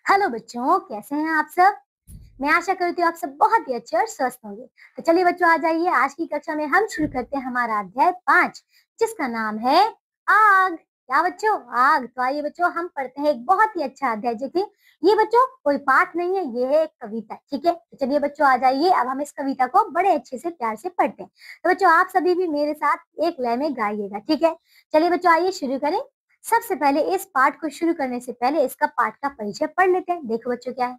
Hello बच्चों, कैसे हैं आप सब। मैं आशा करती हूँ आप सब बहुत ही अच्छे और स्वस्थ होंगे। तो चलिए बच्चों, आ जाइए। आज की कक्षा में हम शुरू करते हैं हमारा अध्याय 5, जिसका नाम है आग। क्या बच्चों, आग। तो आइए बच्चों, हम पढ़ते हैं एक बहुत ही अच्छा अध्याय। देखिए, ये बच्चों कोई पाठ नहीं है, ये है एक कविता। ठीक है, तो चलिए बच्चों, आ जाइए। अब हम इस कविता को बड़े अच्छे से प्यार से पढ़ते हैं। तो बच्चों, आप सभी भी मेरे साथ एक लय में गाइएगा। ठीक है, चलिए बच्चों, आइए शुरू करें। सबसे पहले इस पाठ को शुरू करने से पहले इसका पाठ का परिचय पढ़ लेते हैं। देखो बच्चों, क्या है।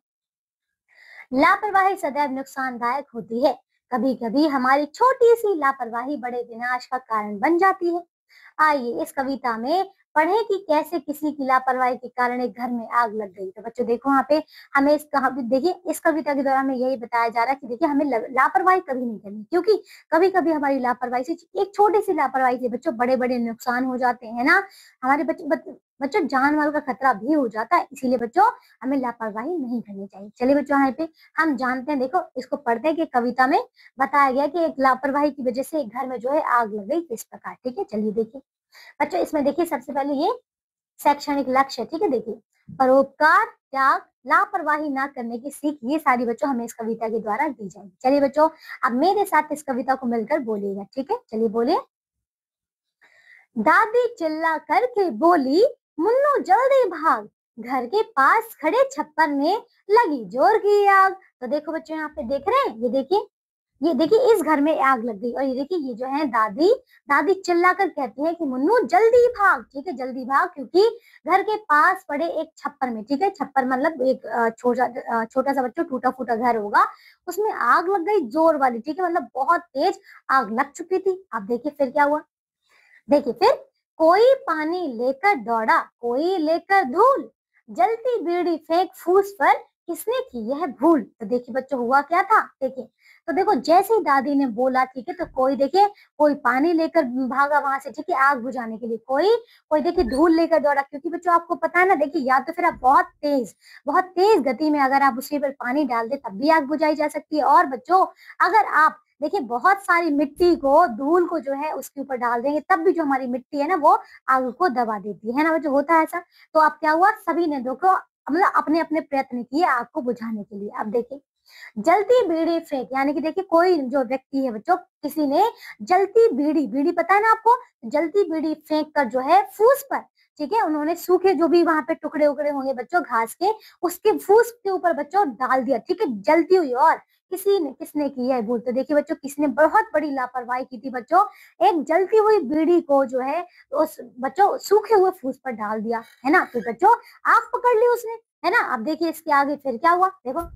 लापरवाही सदैव नुकसानदायक होती है। कभी कभी हमारी छोटी सी लापरवाही बड़े विनाश का कारण बन जाती है। आइए इस कविता में पढ़ें कि कैसे किसी की लापरवाही के कारण एक घर में आग लग गई। तो बच्चों देखो, यहाँ पे हमें देखिए, इस कविता के द्वारा हमें यही बताया जा रहा है कि देखिए, हमें लापरवाही कभी नहीं करनी, क्योंकि कभी कभी हमारी लापरवाही से, एक छोटी सी लापरवाही से बच्चों बड़े बड़े नुकसान हो जाते हैं ना। हमारे बच्चों जान माल का खतरा भी हो जाता है। इसीलिए बच्चों हमें लापरवाही नहीं करनी चाहिए। चलिए बच्चों, यहाँ पे हम जानते हैं। देखो, इसको पढ़ते हैं कि कविता में बताया गया कि एक लापरवाही की वजह से एक घर में जो है आग लग गई, किस प्रकार। ठीक है, चलिए देखिए बच्चों, इसमें देखिए सबसे पहले ये शैक्षणिक लक्ष्य। ठीक है, देखिए, परोपकार, त्याग, लापरवाही ना करने की सीख, ये सारी बच्चों हमें इस कविता के द्वारा दी जाएगी। चलिए बच्चों, अब मेरे साथ इस कविता को मिलकर बोलिएगा। ठीक है, चलिए बोलिए। दादी चिल्ला करके बोली, मुन्नू जल्दी भाग, घर के पास खड़े छप्पर में लगी जोर की आग। तो देखो बच्चों, यहाँ पे देख रहे हैं, ये देखिए इस घर में आग लग गई। और ये देखिए, ये जो है दादी दादी चिल्लाकर कहती है कि मुन्नू जल्दी भाग। ठीक है, जल्दी भाग, क्योंकि घर के पास पड़े एक छप्पर में, ठीक है, छप्पर मतलब एक छोटा सा बच्चों टूटा फूटा घर होगा, उसमें आग लग गई जोर वाली। ठीक है, मतलब बहुत तेज आग लग चुकी थी। अब देखिए फिर क्या हुआ। देखिए फिर, कोई पानी लेकर दौड़ा, कोई लेकर धूल, जलती बीड़ी फेंक फूस पर, किसने की यह भूल। तो देखिए बच्चों, हुआ क्या था। देखिए, तो देखो जैसे ही दादी ने बोला, ठीक है, तो कोई देखिए, कोई पानी लेकर भागा वहां से, ठीक है, आग बुझाने के लिए। कोई कोई देखिए धूल लेकर दौड़ा, क्योंकि बच्चों आपको पता है ना, देखिए, या तो फिर आप बहुत तेज गति में अगर आप उसी पर पानी डाल दे तब भी आग बुझाई जा सकती है। और बच्चों, अगर आप देखिए बहुत सारी मिट्टी को, धूल को जो है उसके ऊपर डाल देंगे, तब भी जो हमारी मिट्टी है ना, वो आग को दबा देती है ना, जो होता है ऐसा। तो अब क्या हुआ, सभी ने देखो मतलब अपने अपने प्रयत्न किए आग को बुझाने के लिए। अब देखिए, जलती बीड़ी फेंक, यानी कि देखिए कोई जो व्यक्ति है बच्चों, किसी ने जलती बीड़ी, बीड़ी पता है ना आपको, जलती बीड़ी फेंक कर जो है फूस पर, ठीक है, उन्होंने सूखे जो भी वहां पे टुकड़े उकड़े होंगे बच्चों घास के, उसके फूस के ऊपर बच्चों डाल दिया। ठीक है, जलती हुई। और किसने की है भूल। तो देखिए बच्चों, किसने बहुत बड़ी लापरवाही की थी बच्चों, एक जलती हुई बीड़ी को जो है उस बच्चों सूखे हुए फूस पर डाल दिया, है ना। फिर बच्चों आग पकड़ ली उसने, है ना। अब देखिए इसके आगे फिर क्या हुआ। देखो,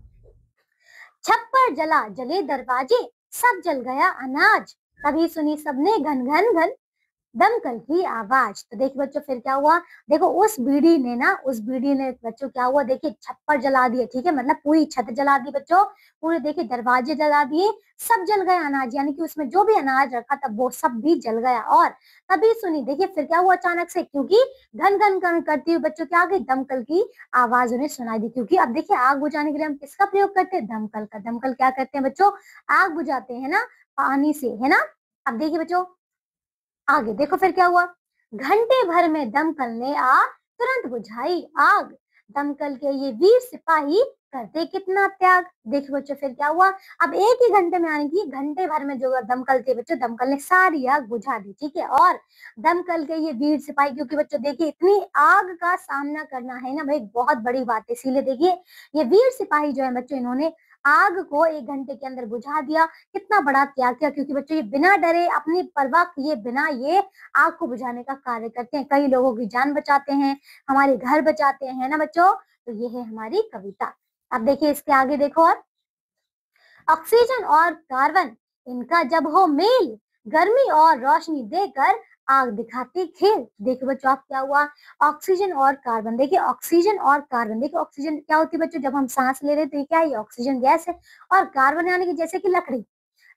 छप्पर जला, जले दरवाजे, सब जल गया अनाज, तभी सुनी सबने घन घन घन दमकल की आवाज। तो देखिए बच्चों फिर क्या हुआ। देखो उस बीड़ी ने बच्चों क्या हुआ, देखिए छप्पर जला दिए, ठीक है, मतलब पूरी छत जला दी बच्चों, पूरे देखिए दरवाजे जला दिए, सब जल गया अनाज, यानी कि उसमें जो भी अनाज रखा था वो सब भी जल गया। और तभी सुनी, देखिए फिर क्या हुआ अचानक से, क्योंकि घन घन घन करती हुई बच्चों क्या आ गई, दमकल की आवाज उन्हें सुनाई दी। क्योंकि अब देखिए आग बुझाने के लिए हम किसका प्रयोग करते हैं, दमकल का। दमकल क्या करते हैं बच्चों, आग बुझाते हैं ना, पानी से, है ना। अब देखिए बच्चों आगे देखो फिर क्या हुआ। घंटे भर में दमकल ने तुरंत बुझाई आग, दमकल के ये वीर सिपाही करते कितना त्याग। देखो बच्चों फिर क्या हुआ। अब एक ही घंटे में, यानी कि घंटे भर में जो दमकल थे बच्चों, दमकल ने सारी आग बुझा दी। ठीक है, और दमकल के ये वीर सिपाही, क्योंकि बच्चों देखिए इतनी आग का सामना करना है ना भाई, बहुत बड़ी बात है। इसीलिए देखिए ये वीर सिपाही जो है बच्चों, इन्होंने आग को एक घंटे के अंदर बुझा दिया। कितना बड़ा त्याग किया, क्योंकि बच्चों ये बिना डरे, अपनी परवाह किए बिना ये आग को बुझाने का कार्य करते हैं, कई लोगों की जान बचाते हैं, हमारे घर बचाते हैं ना बच्चों। तो ये है हमारी कविता। अब देखिए इसके आगे देखो, और ऑक्सीजन और कार्बन, इनका जब हो मेल, गर्मी और रोशनी देकर आग दिखाती खेल। देखिए बच्चों आप क्या हुआ, ऑक्सीजन और कार्बन, देखिए ऑक्सीजन और कार्बन, देखिए ऑक्सीजन क्या होती है बच्चों, जब हम सांस ले रहे हैं तो क्या है, ऑक्सीजन गैस है। और कार्बन यानी कि जैसे कि लकड़ी,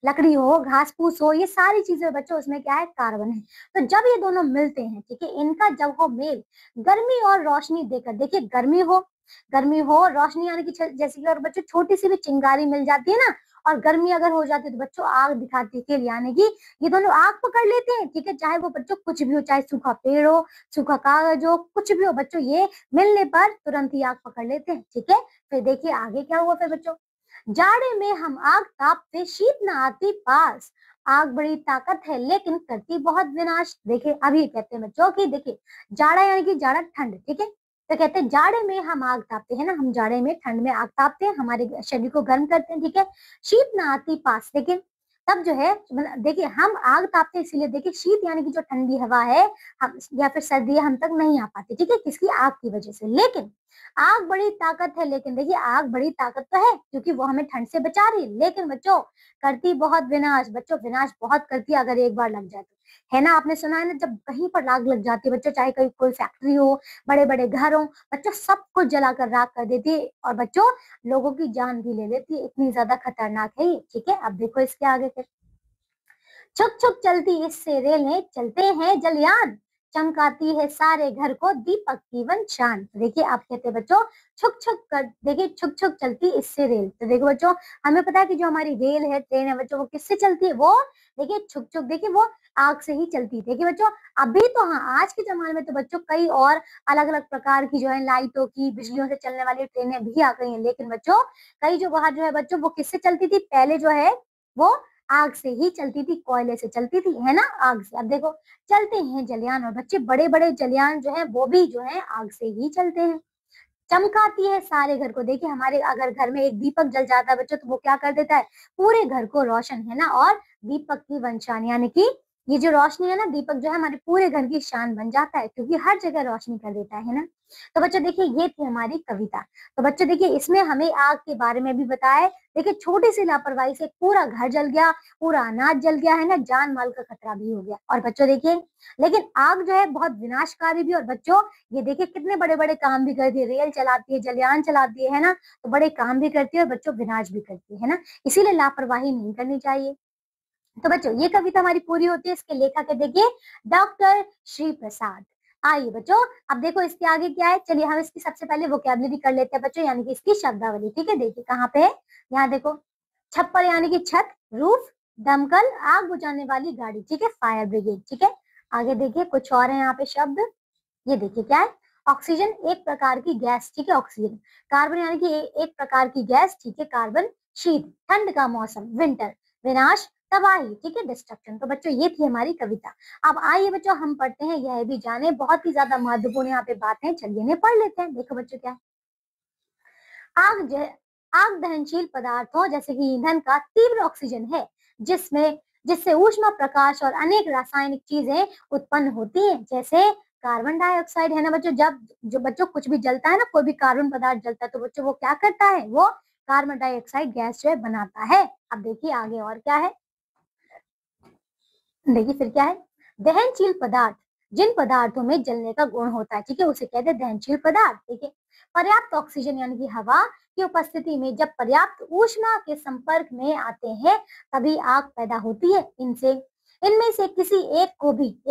लकड़ी हो, घास फूस हो, ये सारी चीजें बच्चों उसमें क्या है, कार्बन है। तो जब ये दोनों मिलते हैं, ठीक है, इनका जब हो मेल, गर्मी और रोशनी देकर, देखिए गर्मी हो रोशनी, यानी कि जैसे कि और बच्चों छोटी सी भी चिंगारी मिल जाती है ना, और गर्मी अगर हो जाती है तो बच्चों आग दिखाने के लिए, यानी कि ये दोनों आग पकड़ लेते हैं, ठीक है, चाहे वो बच्चों कुछ भी हो, चाहे सूखा पेड़ हो, सूखा कागज हो, कुछ भी हो बच्चों, ये मिलने पर तुरंत ही आग पकड़ लेते हैं, ठीक है। फिर देखिए आगे क्या हुआ फिर बच्चों, जाड़े में हम आग तापते शीत न आती पास, आग बड़ी ताकत है लेकिन करती बहुत विनाश। देखिए अभी कहते हैं बच्चों कि देखिए जाड़ा यानी कि जाड़ा ठंड, ठीक है, तो कहते हैं जाड़े में हम आग तापते हैं ना, हम जाड़े में ठंड में आग तापते हैं, हमारे शरीर को गर्म करते हैं, ठीक है, शीत न आती पास, लेकिन तब जो है देखिए हम आग तापते हैं इसीलिए, देखिए शीत यानी कि जो ठंडी हवा है हम या फिर सर्दी हम तक नहीं आ पाती, ठीक है, किसकी, आग की वजह से। लेकिन आग बड़ी ताकत है, लेकिन देखिए आग बड़ी ताकत तो है क्योंकि वो हमें ठंड से बचा रही है, लेकिन बच्चों करती बहुत विनाश, बच्चों विनाश बहुत करती है अगर एक बार लग जाए तो, है ना। आपने सुना है ना, जब कहीं पर आग लग जाती है बच्चों, चाहे कहीं कोई फैक्ट्री हो, बड़े बड़े घर हो, बच्चों सब कुछ जलाकर राख कर देती है और बच्चों लोगों की जान भी ले लेती है, इतनी ज्यादा खतरनाक है ये, ठीक है। अब देखो इसके आगे फिर, छुक छुक चलती इससे रेलें चलते हैं जलयान, चमकाती है सारे घर को दीपक की वन शान। देखिए आप कहते हैं बच्चों छुक छुक कर, देखिए छुक छुक चलती इससे रेल, तो देखो बच्चों हमें पता है कि जो हमारी रेल है, ट्रेन है बच्चों, वो किससे चलती है, वो देखिए छुक छुक, देखिए वो आग से ही चलती है। देखिए बच्चों अभी तो हाँ आज के जमाने में तो बच्चों कई और अलग अलग प्रकार की जो है लाइटों की, बिजलियों से चलने वाली ट्रेनें भी आ गई हैं, लेकिन बच्चों कई जो बाहर जो है बच्चों वो किससे चलती थी, पहले जो है वो आग से ही चलती थी, कोयले से चलती थी, है ना, आग से। अब देखो चलते हैं जलयान, और बच्चे बड़े बड़े जलयान जो है वो भी जो है आग से ही चलते हैं, चमकाती है सारे घर को। देखिए हमारे अगर घर में एक दीपक जल जाता है बच्चों तो वो क्या कर देता है, पूरे घर को रोशन, है ना, और दीपक की वंशान, यानी कि ये जो रोशनी है ना, दीपक जो है हमारे पूरे घर की शान बन जाता है क्योंकि हर जगह रोशनी कर देता है ना। तो बच्चों देखिए ये थी हमारी कविता। तो बच्चों देखिए इसमें हमें आग के बारे में भी बताया, देखिए छोटी सी लापरवाही से पूरा घर जल गया, पूरा अनाज जल गया, है ना, जान माल का खतरा भी हो गया। और बच्चों देखिए लेकिन आग जो है बहुत विनाशकारी भी, और बच्चों ये देखिए कितने बड़े बड़े काम भी करती है, रेल चलाती है, जलयान चलाती है ना, तो बड़े काम भी करती है और बच्चों विनाश भी करती है ना, इसीलिए लापरवाही नहीं करनी चाहिए। तो बच्चों ये कविता हमारी पूरी होती है, इसके लेखक है देखिए डॉक्टर श्री प्रसाद। आइए बच्चों अब देखो इसके आगे क्या है, चलिए हम इसकी सबसे पहले वोकैबुलरी कर लेते हैं बच्चों, यानी कि इसकी शब्दावली, ठीक है। देखिए कहाँ पे है, यहाँ देखो, छप्पर यानी कि छत, रूफ, दमकल आग बुझाने वाली गाड़ी, ठीक है, फायर ब्रिगेड, ठीक है। आगे देखिए कुछ और है यहाँ पे शब्द, ये देखिए क्या है, ऑक्सीजन एक प्रकार की गैस, ठीक है, ऑक्सीजन, कार्बन यानी कि एक प्रकार की गैस, ठीक है, कार्बन, शीत ठंड का मौसम, विंटर, विनाश तबाही, ठीक है, डिस्ट्रक्शन। तो बच्चों ये थी हमारी कविता। अब आइए बच्चों हम पढ़ते हैं, यह भी जाने बहुत ही ज्यादा महत्वपूर्ण यहाँ पे बात है, चलिए इन्हें पढ़ लेते हैं। देखो बच्चों क्या है, आग आग दहनशील पदार्थों जैसे कि ईंधन का तीव्र ऑक्सीजन है, जिसमें जिससे ऊष्मा प्रकाश और अनेक रासायनिक चीजें उत्पन्न होती हैं, जैसे कार्बन डाइऑक्साइड, है ना बच्चों। जब जो बच्चों कुछ भी जलता है ना, कोई भी कार्बन पदार्थ जलता है तो बच्चों वो क्या करता है, वो कार्बन डाइऑक्साइड गैस जो है बनाता है। अब देखिए आगे और क्या है, देखिए फिर क्या है, दहनशील पदार्थ जिन पदार्थों में जलने का गुण होता है, ठीक है, उसे कहते हैं दहनशील पदार्थ, ठीक है। पर्याप्त ऑक्सीजन यानी कि हवा की उपस्थिति में जब पर्याप्त ऊष्मा के संपर्क में आते हैं तभी आग पैदा होती है। इनमें से किसी एक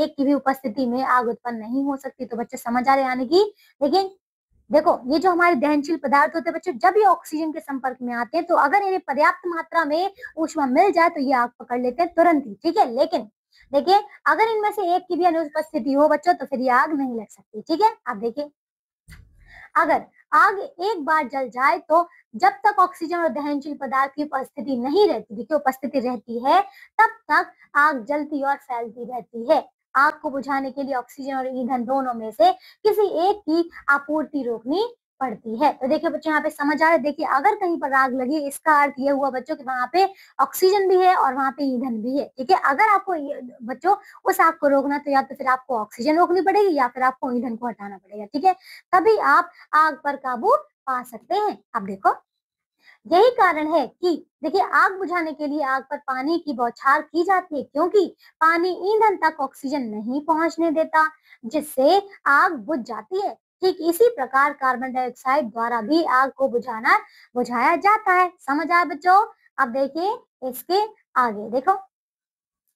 की भी उपस्थिति में आग उत्पन्न नहीं हो सकती। तो बच्चे समझ आ रहे, यानी कि देखिए देखो ये जो हमारे दहनशील पदार्थ होते हैं बच्चों, जब ये ऑक्सीजन के संपर्क में आते हैं तो अगर इन्हें पर्याप्त मात्रा में ऊष्मा मिल जाए तो ये आग पकड़ लेते हैं तुरंत ही, ठीक है। लेकिन देखिए अगर इनमें से एक की भी अनुपस्थिति हो बच्चों तो फिर ये आग नहीं लग सकती, ठीक है। अब देखिए अगर आग एक बार जल जाए तो जब तक ऑक्सीजन और दहनशील पदार्थ की उपस्थिति नहीं रहती, देखिए उपस्थिति रहती है, तब तक आग जलती और फैलती रहती है। आग को बुझाने के लिए ऑक्सीजन और ईंधन दोनों में से किसी एक की आपूर्ति रोकनी पड़ती है। तो देखिए बच्चों यहाँ पे समझ आ रहा है, देखिए अगर कहीं पर आग लगी इसका अर्थ ये हुआ बच्चों कि वहां पे ऑक्सीजन भी है और वहां पे ईंधन भी है, ठीक है। अगर आपको बच्चों उस आग को रोकना तो या तो फिर आपको ऑक्सीजन रोकनी पड़ेगी या फिर आपको ईंधन को हटाना पड़ेगा, ठीक है, तभी आप आग पर काबू पा सकते हैं। अब देखो यही कारण है कि देखिए आग बुझाने के लिए आग पर पानी की बौछार की जाती है, क्योंकि पानी ईंधन तक ऑक्सीजन नहीं पहुंचने देता, जिससे आग बुझ जाती है। ठीक इसी प्रकार कार्बन डाइऑक्साइड द्वारा भी आग को बुझाया जाता है। समझ आया बच्चों। अब देखिए इसके आगे देखो,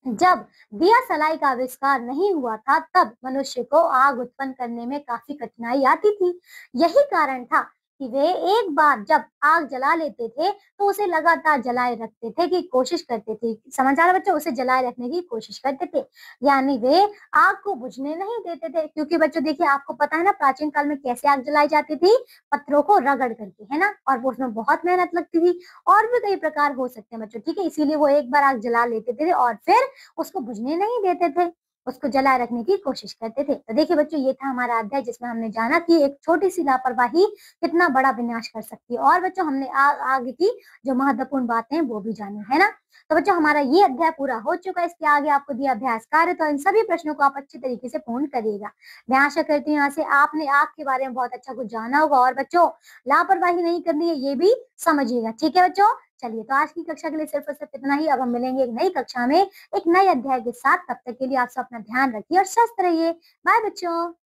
जब दिया सलाई का आविष्कार नहीं हुआ था तब मनुष्य को आग उत्पन्न करने में काफी कठिनाई आती थी। यही कारण था कि वे एक बार जब आग जला लेते थे तो उसे लगातार जलाए रखते थे कि कोशिश करते थे, समझ आ रहा है बच्चों, उसे जलाए रखने की कोशिश करते थे, यानी वे आग को बुझने नहीं देते थे। क्योंकि बच्चों देखिए आपको पता है ना प्राचीन काल में कैसे आग जलाई जाती थी, पत्थरों को रगड़ करके, है ना, और वो उसमें बहुत मेहनत लगती थी। और भी कई प्रकार हो सकते हैं बच्चों, ठीक है, इसीलिए वो एक बार आग जला लेते थे और फिर उसको बुझने नहीं देते थे, उसको जलाए रखने की कोशिश करते थे। तो देखिए बच्चों ये था हमारा अध्याय जिसमें हमने जाना कि एक छोटी सी लापरवाही कितना बड़ा विनाश कर सकती है, और बच्चों हमने आगे की जो महत्वपूर्ण बातें हैं वो भी जानी, है ना। तो बच्चों हमारा ये अध्याय पूरा हो चुका है, इसके आगे आपको दिया अभ्यास कार्य, तो इन सभी प्रश्नों को आप अच्छी तरीके से पूर्ण करिएगा। मैं आशा करती हूँ यहाँ से आपने आग के बारे में बहुत अच्छा कुछ जाना होगा, और बच्चों लापरवाही नहीं करनी है ये भी समझिएगा, ठीक है बच्चों। चलिए तो आज की कक्षा के लिए सिर्फ और सिर्फ इतना ही। अब हम मिलेंगे एक नई कक्षा में एक नए अध्याय के साथ। तब तक के लिए आप सब अपना ध्यान रखिए और स्वस्थ रहिए। बाय बच्चों।